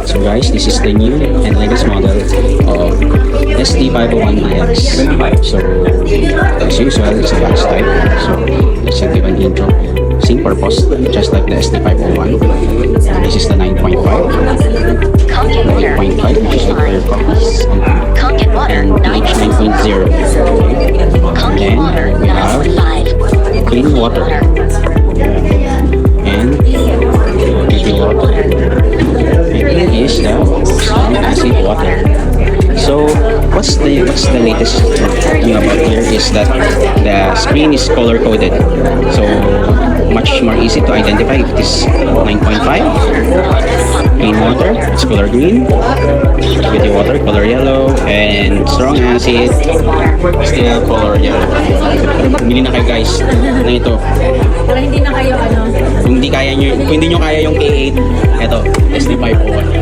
So guys, this is the new and latest model of SD501EX. So as usual, it's a box type. So let's give an intro. Same purpose, just like the SD501. This is the 9.5. The 8.5, which is the clear copies. And the H9.0. And then we have clean water. And PG water. And here is the strong acid water. So what's the latest thing about here is that the screen is color coded, so much more easy to identify if it is 9.5. Clean water, it's color green. Beauty water, color yellow. And strong acid, still color yellow. Bili na kayo guys na ito. Para hindi na kayo Kung hindi nyo kaya yung K8, eto SD501.